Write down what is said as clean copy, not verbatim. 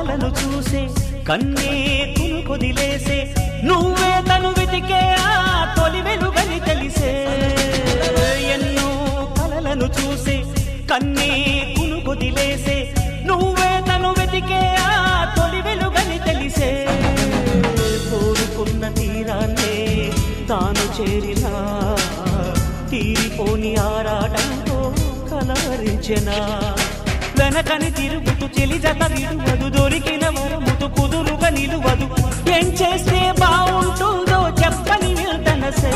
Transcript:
కలలను చూసే కన్నే కొదిలేసే నువ్వే తను వెతికే ఆ తొలి వెలుగని తెలిసే ఎన్నో కలలను చూసే కన్నే కొదిలేసే నువ్వే తను వెతికే ఆ తొలి వెలుగని తెలిసే కోరుకున్న తీరాన్నే తాను చేరినా తీరిపోని ఆరాటంతో కలవరించెనా వెనకని తిరుగుతూ చెలి జత విడువదు దొరికిన వరముతు కుదురుగా నిలువదు ఏం చేస్తే బాగుంటుందో చెప్పని వెళ్తనసే